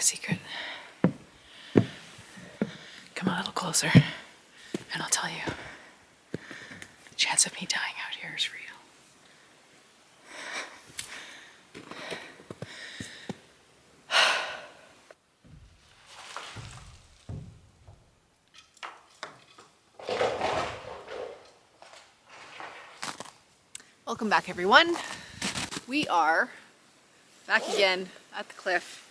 secret. Come a little closer, and I'll tell you. The chance of me dying out here is real. Welcome back, everyone. We are back again at the cliff,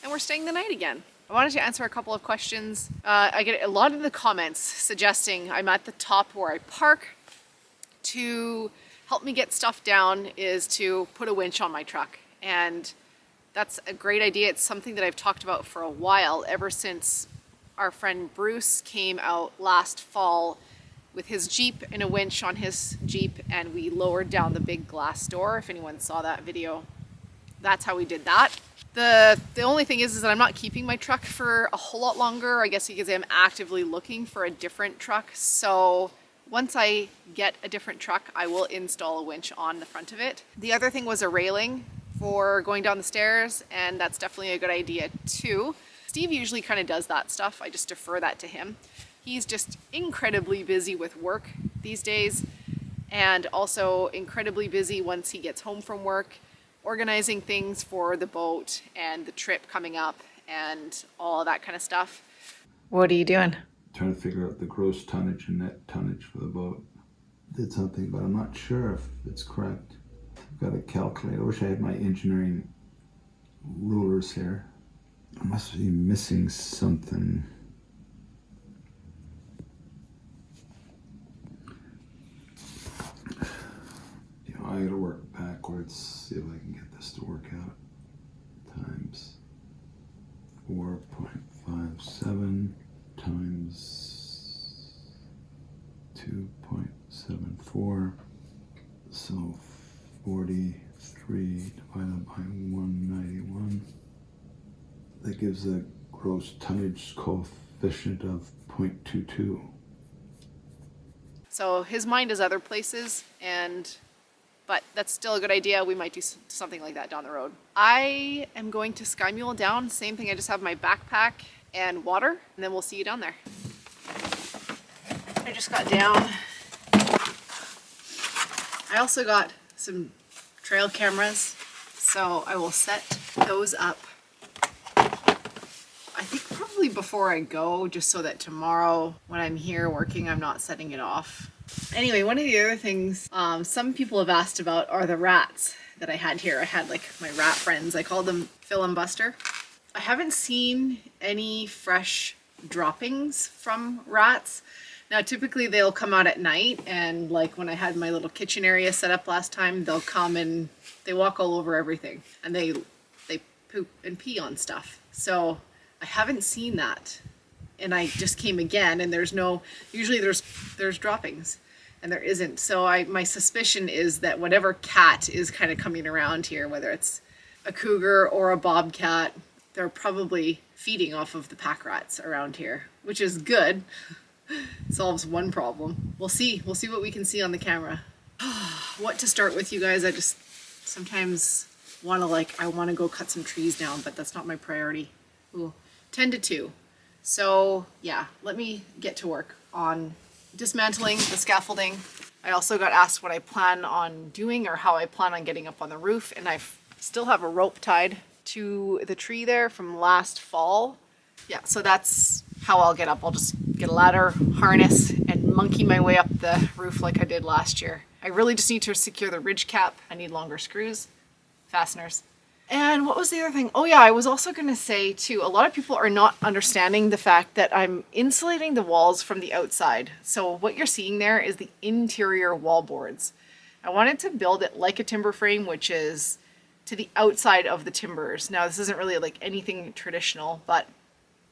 and we're staying the night again. I wanted to answer a couple of questions. I get a lot of the comments suggesting I'm at the top where I park. To help me get stuff down is to put a winch on my truck, and that's a great idea. It's something that I've talked about for a while, ever since our friend Bruce came out last fall with his Jeep and a winch on his Jeep, and we lowered down the big glass door. If anyone saw that video, that's how we did that. The only thing is that I'm not keeping my truck for a whole lot longer, I guess, because I'm actively looking for a different truck. So once I get a different truck, I will install a winch on the front of it. The other thing was a railing for going down the stairs, and that's definitely a good idea too. Steve usually kind of does that stuff. I just defer that to him. He's just incredibly busy with work these days, and also incredibly busy once he gets home from work, organizing things for the boat and the trip coming up and all of that kind of stuff. What are you doing? Trying to figure out the gross tonnage and net tonnage for the boat. Did something, but I'm not sure if it's correct. I've got to calculate. I wish I had my engineering rulers here. I must be missing something. I gotta work backwards, see if I can get this to work out. Times 4.57 times 2.74. So 43 divided by 191. That gives a gross tonnage coefficient of 0.22. So his mind is other places, but that's still a good idea. We might do something like that down the road. I am going to sky mule down. Same thing, I just have my backpack and water, and then we'll see you down there. I just got down. I also got some trail cameras, so I will set those up. I think probably before I go, just so that tomorrow when I'm here working, I'm not setting it off. Anyway, one of the other things some people have asked about are the rats that I had here. I had like my rat friends. I called them Phil and Buster. I haven't seen any fresh droppings from rats. Now, typically they'll come out at night, and like when I had my little kitchen area set up last time, they'll come and they walk all over everything, and they poop and pee on stuff. So I haven't seen that. And I just came again, and usually there's droppings, and there isn't. So my suspicion is that whatever cat is kind of coming around here, whether it's a cougar or a bobcat, they're probably feeding off of the pack rats around here, which is good. Solves one problem. We'll see what we can see on the camera. What to start with, you guys? I just sometimes want to I want to go cut some trees down, but that's not my priority. Ooh, 10 to 2. So yeah, let me get to work on dismantling the scaffolding. I also got asked what I plan on doing or how I plan on getting up on the roof, and I still have a rope tied to the tree there from last fall. Yeah, so that's how I'll get up. I'll just get a ladder, harness, and monkey my way up the roof like I did last year. I really just need to secure the ridge cap. I need longer screws, fasteners. And what was the other thing? Oh yeah, I was also going to say too, a lot of people are not understanding the fact that I'm insulating the walls from the outside. So what you're seeing there is the interior wall boards. I wanted to build it like a timber frame, which is to the outside of the timbers. Now this isn't really like anything traditional, but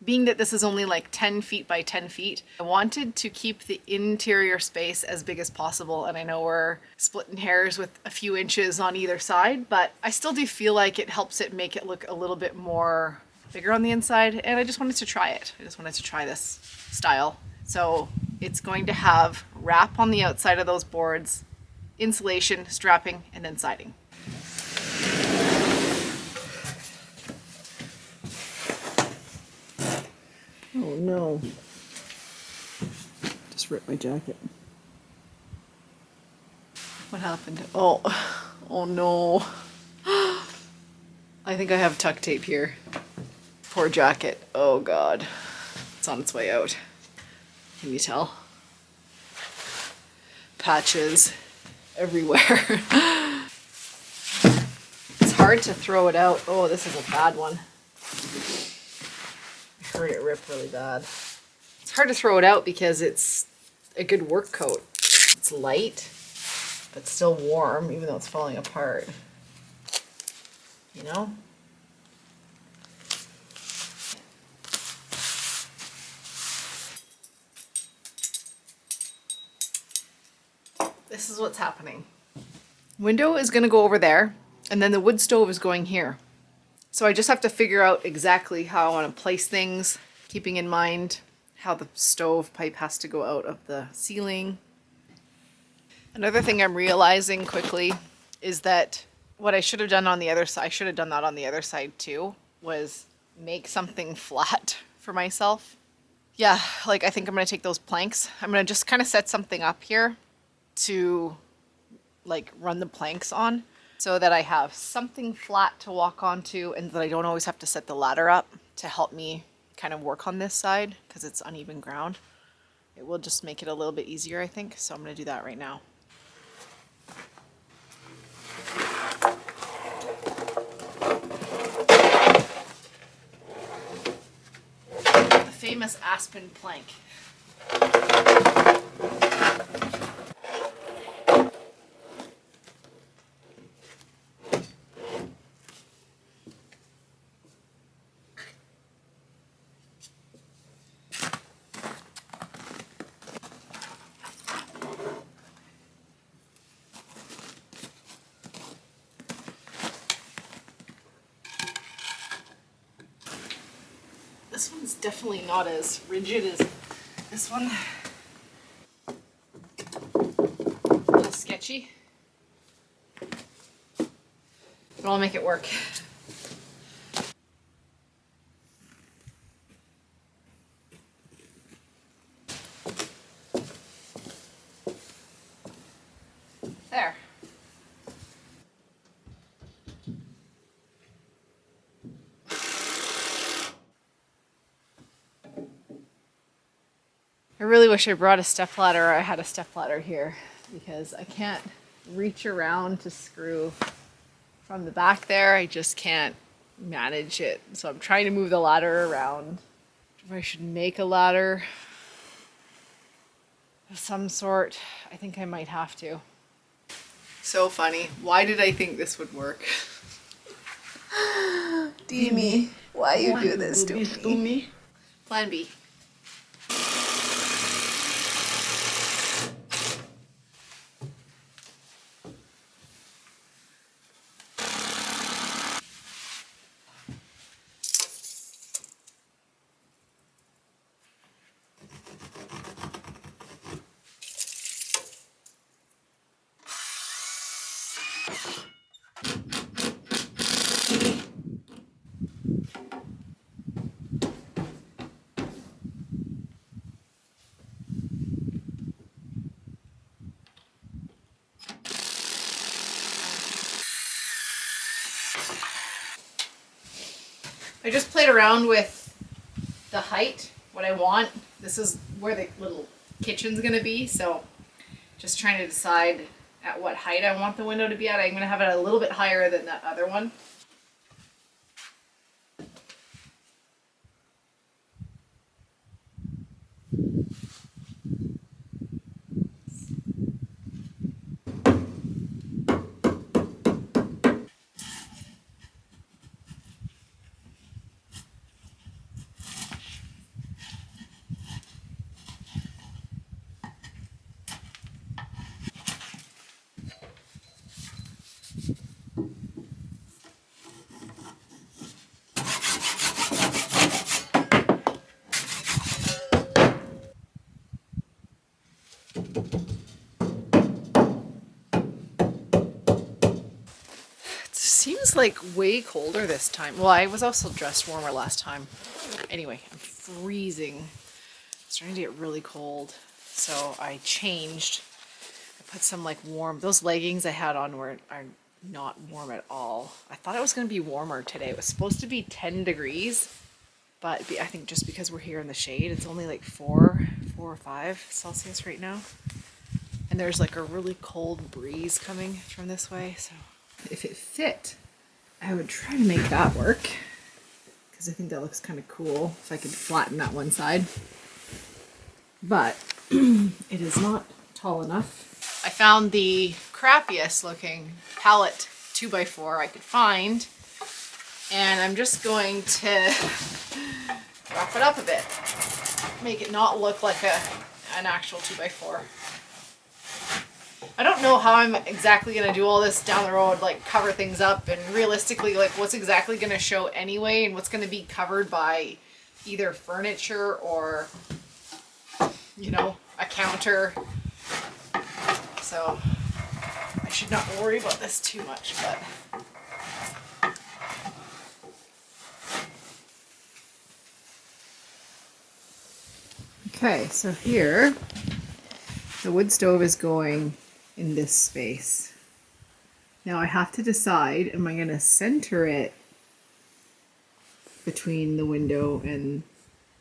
being that this is only like 10 feet by 10 feet, I wanted to keep the interior space as big as possible. And I know we're splitting hairs with a few inches on either side, but I still do feel like it helps it make it look a little bit more bigger on the inside. And I just wanted to try it. I just wanted to try this style. So it's going to have wrap on the outside of those boards, insulation, strapping, and then siding. Oh no. Just ripped my jacket. What happened? Oh, oh no. I think I have tuck tape here. Poor jacket. Oh god. It's on its way out. Can you tell? Patches everywhere. It's hard to throw it out. Oh, this is a bad one. I heard it rip really bad. It's hard to throw it out because it's a good work coat. It's light, but still warm, even though it's falling apart. You know? This is what's happening. Window is gonna go over there, and then the wood stove is going here. So I just have to figure out exactly how I want to place things, keeping in mind how the stove pipe has to go out of the ceiling. Another thing I'm realizing quickly is that what I should have done on the other side, I should have done that on the other side too, was make something flat for myself. Yeah, like I think I'm gonna take those planks. I'm gonna just kind of set something up here to like run the planks on so that I have something flat to walk onto and that I don't always have to set the ladder up to help me kind of work on this side because it's uneven ground. It will just make it a little bit easier, I think. So I'm gonna do that right now. The famous aspen plank. This one's definitely not as rigid as this one. A little sketchy. But I'll make it work. There. I really wish I brought a stepladder or I had a stepladder here because I can't reach around to screw from the back there. I just can't manage it. So I'm trying to move the ladder around. If I should make a ladder of some sort, I think I might have to. So funny. Why did I think this would work? Demi, why you do this to me? Plan B. I just played around with the height, what I want. This is where the little kitchen's gonna be, so just trying to decide at what height I want the window to be at. I'm gonna have it a little bit higher than that other one. Seems like way colder this time. Well, I was also dressed warmer last time. Anyway, I'm freezing. It's starting to get really cold. So I changed. I put some like warm, those leggings I had on are not warm at all. I thought it was going to be warmer today. It was supposed to be 10 degrees, but I think just because we're here in the shade, it's only like 4 or 5 Celsius right now. And there's like a really cold breeze coming from this way. So if it fit, I would try to make that work, because I think that looks kind of cool if I could flatten that one side. But it is not tall enough. I found the crappiest looking pallet 2x4 I could find, and I'm just going to wrap it up a bit, make it not look like an actual 2x4. I don't know how I'm exactly going to do all this down the road, like cover things up, and realistically, like what's exactly going to show anyway, and what's going to be covered by either furniture or, you know, a counter. So I should not worry about this too much, but okay, so here the wood stove is going in this space. Now I have to decide, am I going to center it between the window and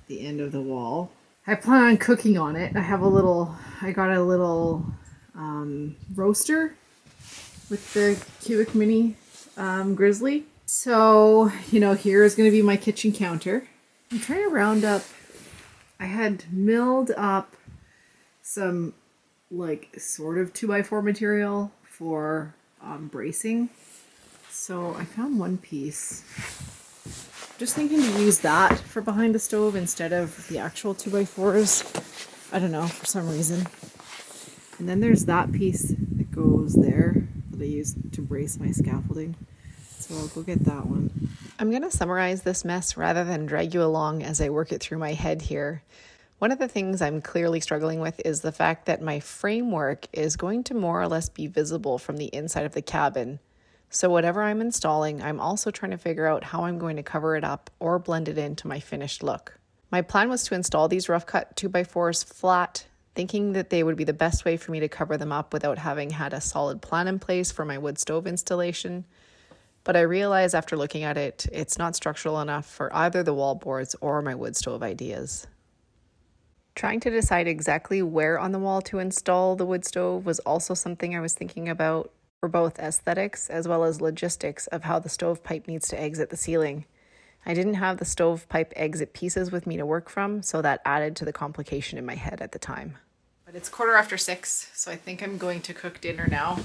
the end of the wall? I plan on cooking on it. I got a little roaster with the Cubic Mini Grizzly. So, you know, here is going to be my kitchen counter. I'm trying to round up, I had milled up some like sort of 2x4 material for bracing. So I found one piece. Just thinking to use that for behind the stove instead of the actual 2x4s. I don't know, for some reason. And then there's that piece that goes there that I use to brace my scaffolding. So I'll go get that one. I'm going to summarize this mess rather than drag you along as I work it through my head here. One of the things I'm clearly struggling with is the fact that my framework is going to more or less be visible from the inside of the cabin. So whatever I'm installing, I'm also trying to figure out how I'm going to cover it up or blend it into my finished look. My plan was to install these rough cut 2x4s flat, thinking that they would be the best way for me to cover them up without having had a solid plan in place for my wood stove installation. But I realized after looking at it, it's not structural enough for either the wall boards or my wood stove ideas. Trying to decide exactly where on the wall to install the wood stove was also something I was thinking about for both aesthetics as well as logistics of how the stovepipe needs to exit the ceiling. I didn't have the stovepipe exit pieces with me to work from, so that added to the complication in my head at the time. But it's 6:15, so I think I'm going to cook dinner now.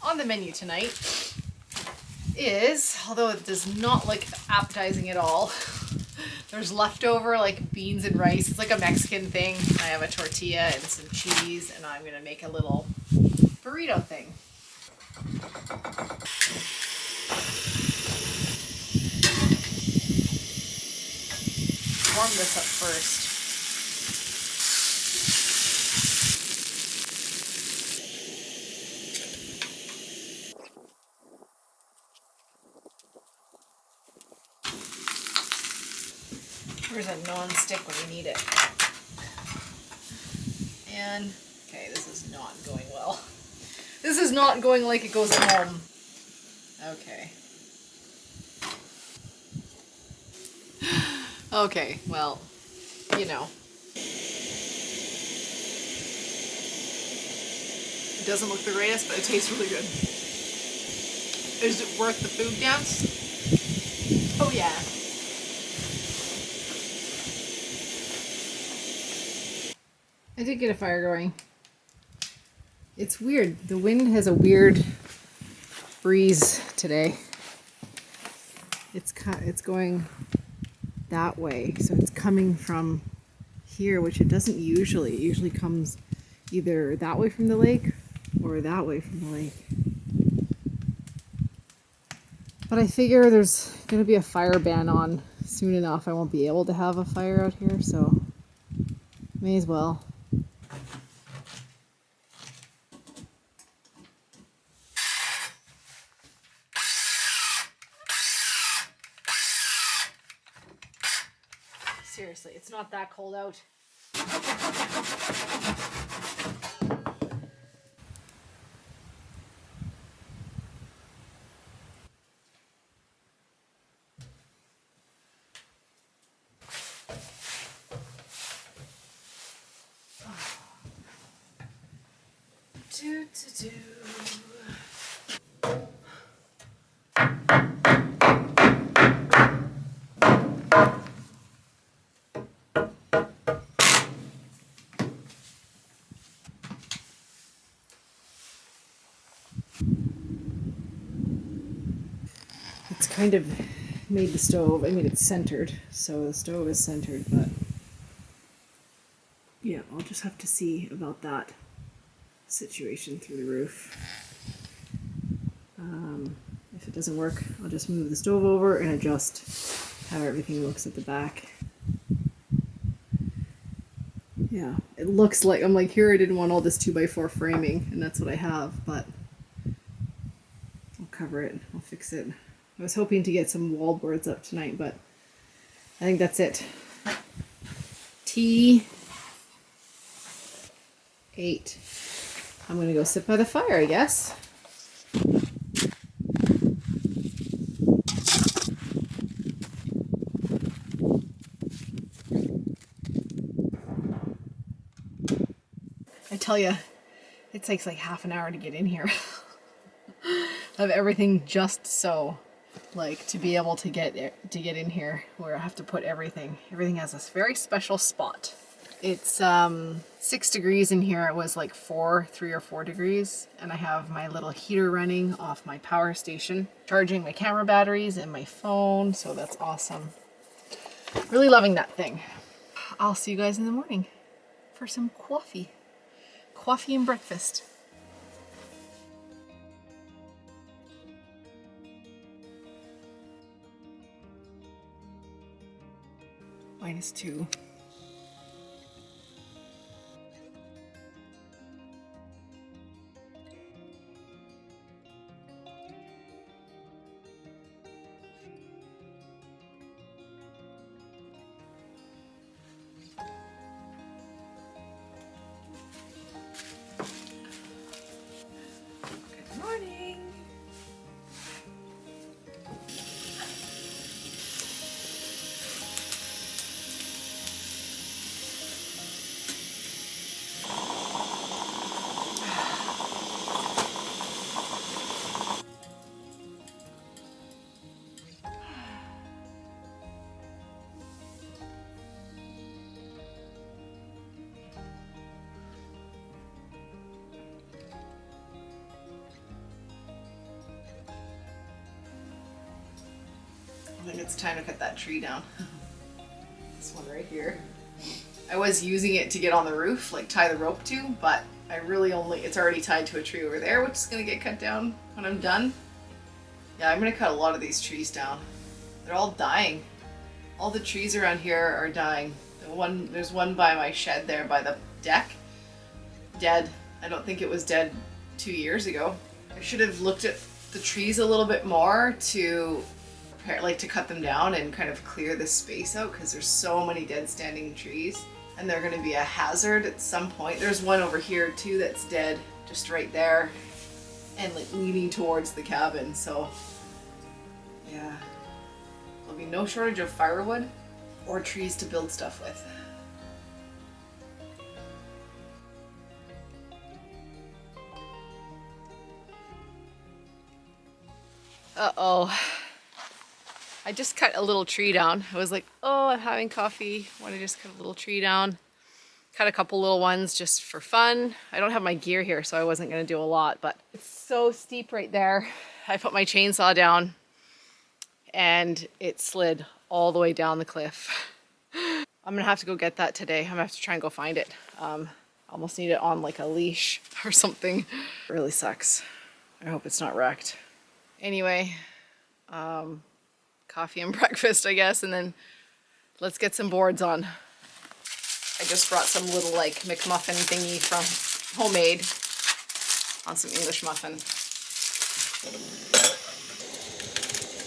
On the menu tonight is, although it does not look appetizing at all, there's leftover like beans and rice. It's like a Mexican thing. I have a tortilla and some cheese, and I'm gonna make a little burrito thing. Warm this up first. Here's a non-stick when you need it. And, okay, this is not going well. This is not going like it goes at home. Okay. Okay, well, you know. It doesn't look the greatest, but it tastes really good. Is it worth the food dance? Oh yeah. I did get a fire going. It's weird. The wind has a weird breeze today. It's going that way, so it's coming from here, which it doesn't usually. It usually comes either that way from the lake or that way from the lake. But I figure there's going to be a fire ban on soon enough. I won't be able to have a fire out here, so may as well. seriously, it's not that cold out. Do, do, do. It's kind of made the stove, I mean it's centered, so the stove is centered, but yeah, I'll just have to see about that situation through the roof. If it doesn't work, I'll just move the stove over and adjust how everything looks at the back. Yeah, it looks like, I'm like, here I didn't want all this 2x4 framing, and that's what I have, but I'll cover it, I'll fix it. I was hoping to get some wallboards up tonight, but I think that's it. T8. I'm gonna go sit by the fire, I guess. I tell you, it takes like half an hour to get in here. Of everything just so, like, to be able to get in here where I have to put everything. Everything has this very special spot. It's 6 degrees in here. It was like 3 or 4 degrees, and I have my little heater running off my power station, charging my camera batteries and my phone, so that's awesome. Really loving that thing. I'll see you guys in the morning for some coffee. Coffee and breakfast. -2. Good morning. I think it's time to cut that tree down. This one right here. I was using it to get on the roof, like tie the rope to, but I really it's already tied to a tree over there, which is gonna get cut down when I'm done. Yeah, I'm gonna cut a lot of these trees down. They're all dying. All the trees around here are dying. There's one by my shed there by the deck. Dead. I don't think it was dead 2 years ago. I should have looked at the trees a little bit more to cut them down and kind of clear the space out, because there's so many dead standing trees and they're going to be a hazard at some point. There's one over here too that's dead, just right there and like leaning towards the cabin. So yeah, there'll be no shortage of firewood or trees to build stuff with. Uh-oh. I just cut a little tree down. I was like, oh, I'm having coffee. I want to just cut a little tree down. Cut a couple little ones just for fun. I don't have my gear here, so I wasn't going to do a lot, but it's so steep right there. I put my chainsaw down and it slid all the way down the cliff. I'm gonna have to go get that today. I'm gonna have to try and go find it. Almost need it on like a leash or something. It really sucks. I hope it's not wrecked. Anyway, coffee and breakfast, I guess, and then let's get some boards on. I just brought some little like McMuffin thingy from homemade on some English muffin.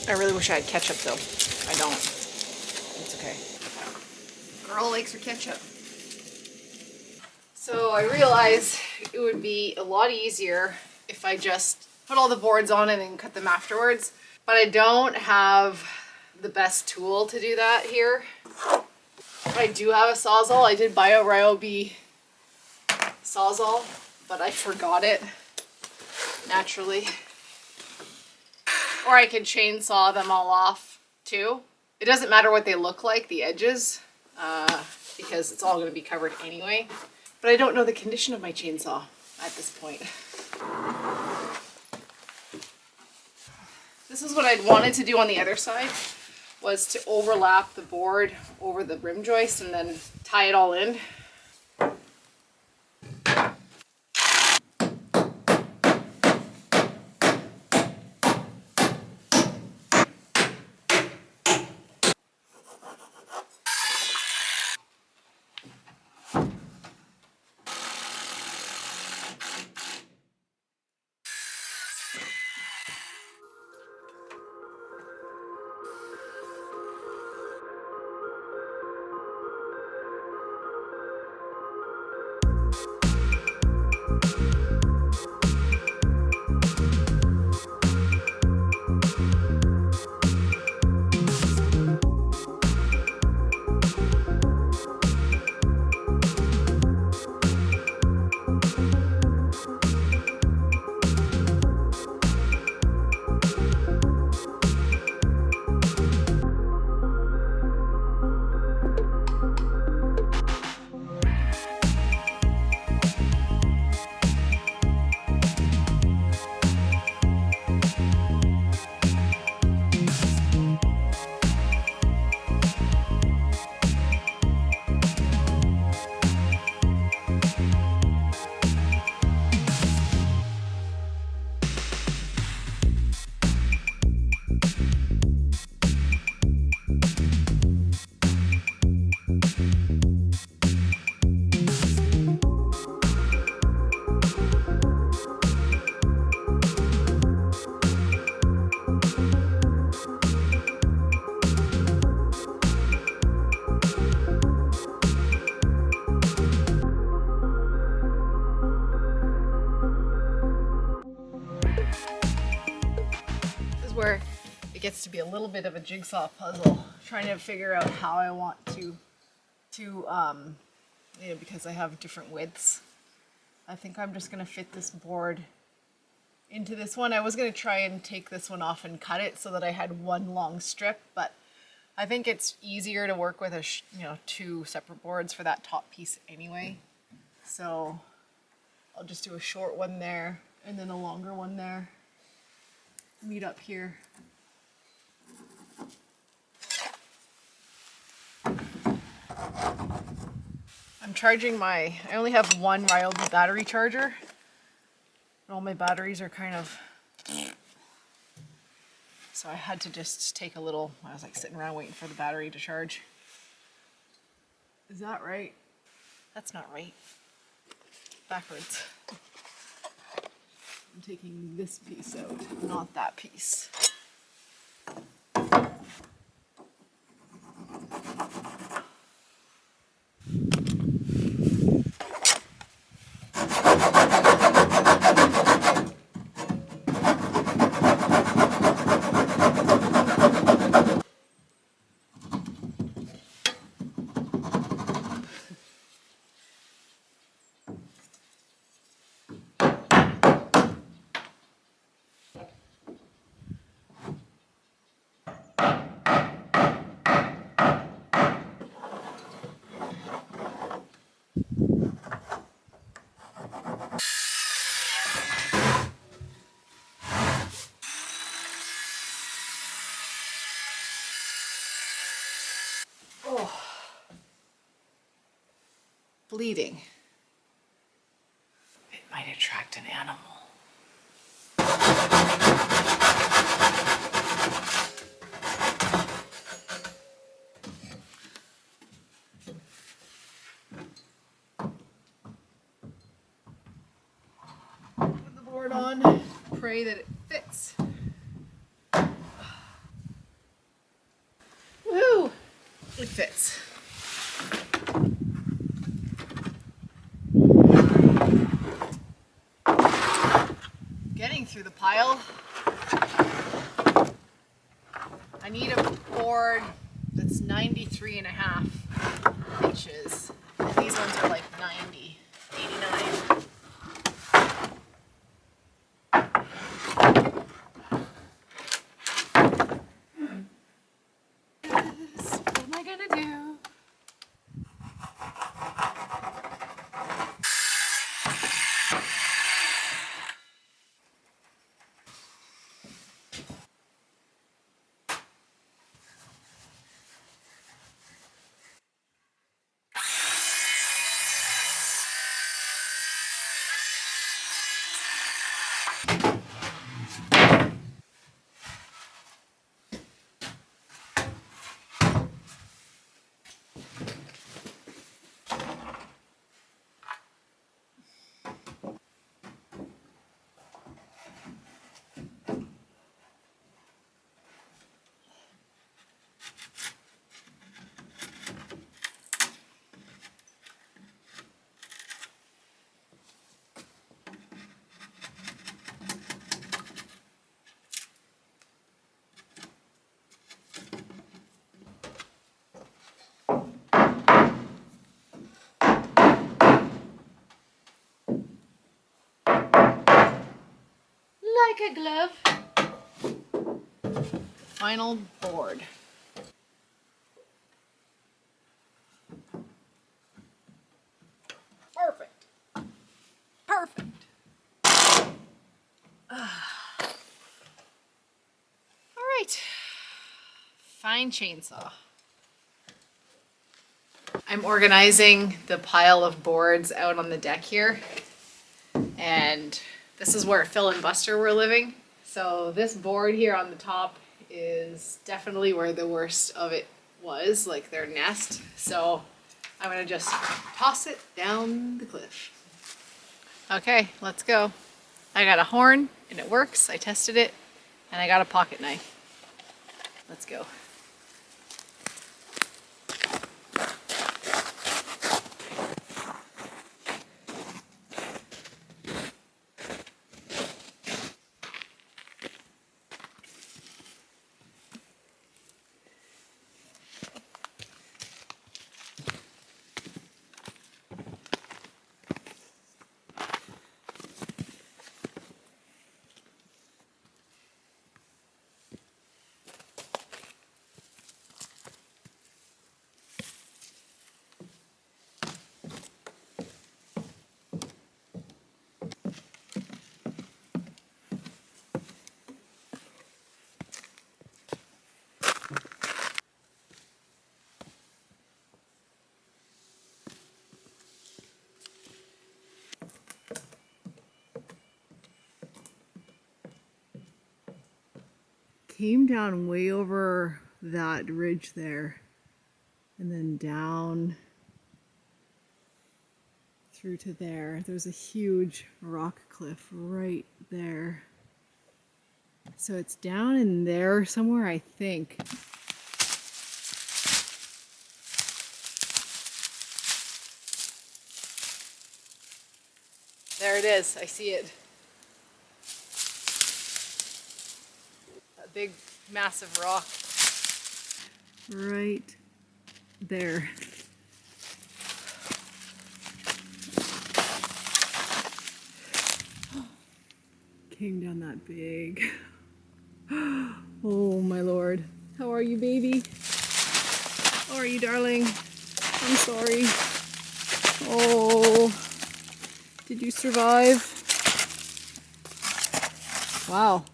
I really wish I had ketchup though. I don't. It's okay. Girl likes her ketchup. So I realized it would be a lot easier if I just put all the boards on and then cut them afterwards. But I don't have the best tool to do that here. But I do have a Sawzall. I did buy a Ryobi Sawzall, but I forgot it naturally. Or I could chainsaw them all off too. It doesn't matter what they look like, the edges, because it's all going to be covered anyway. But I don't know the condition of my chainsaw at this point. This is what I'd wanted to do on the other side, was to overlap the board over the rim joist and then tie it all in. Where it gets to be a little bit of a jigsaw puzzle, trying to figure out how I want to you know, because I have different widths. I think I'm just gonna fit this board into this one. I was gonna try and take this one off and cut it so that I had one long strip, but I think it's easier to work with you know, two separate boards for that top piece anyway. So I'll just do a short one there and then a longer one there. Meet up here. I'm charging I only have one Ryobi battery charger. All my batteries are kind of, so I had to just take a little, I was like sitting around waiting for the battery to charge. Is that right? That's not right. Backwards. I'm taking this piece out, not that piece. Oh, bleeding. It might attract an animal. Put the board on, pray that it fits. Woo! It fits. Getting through the pile. I need a board that's 93.5 inches. And these ones are like 90, 89. What am I gonna do? Like a glove. Final board. Perfect. Perfect. All right. Fine chainsaw. I'm organizing the pile of boards out on the deck here. And this is where Phil and Buster were living. So this board here on the top is definitely where the worst of it was, like their nest. So I'm gonna just toss it down the cliff. Okay, let's go. I got a horn and it works. I tested it and I got a pocket knife. Let's go. Came down way over that ridge there and then down through to there. There's a huge rock cliff right there. So it's down in there somewhere, I think. There it is. I see it. A big, massive rock. Right there. Came down that big. Oh my Lord. How are you, baby? How are you, darling? I'm sorry. Oh, did you survive? Wow.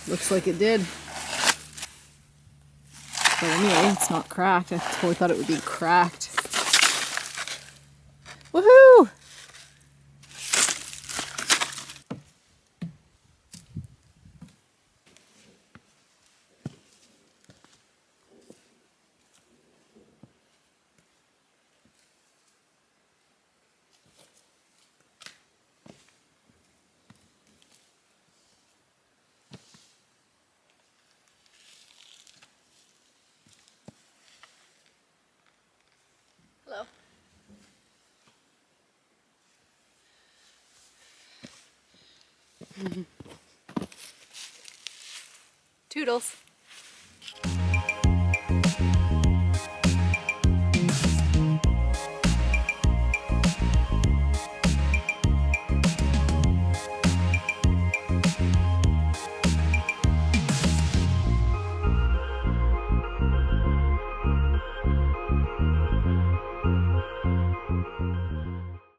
Looks like it did. But anyway, it's not cracked. I totally thought it would be cracked. Woohoo! Hello. Toodles.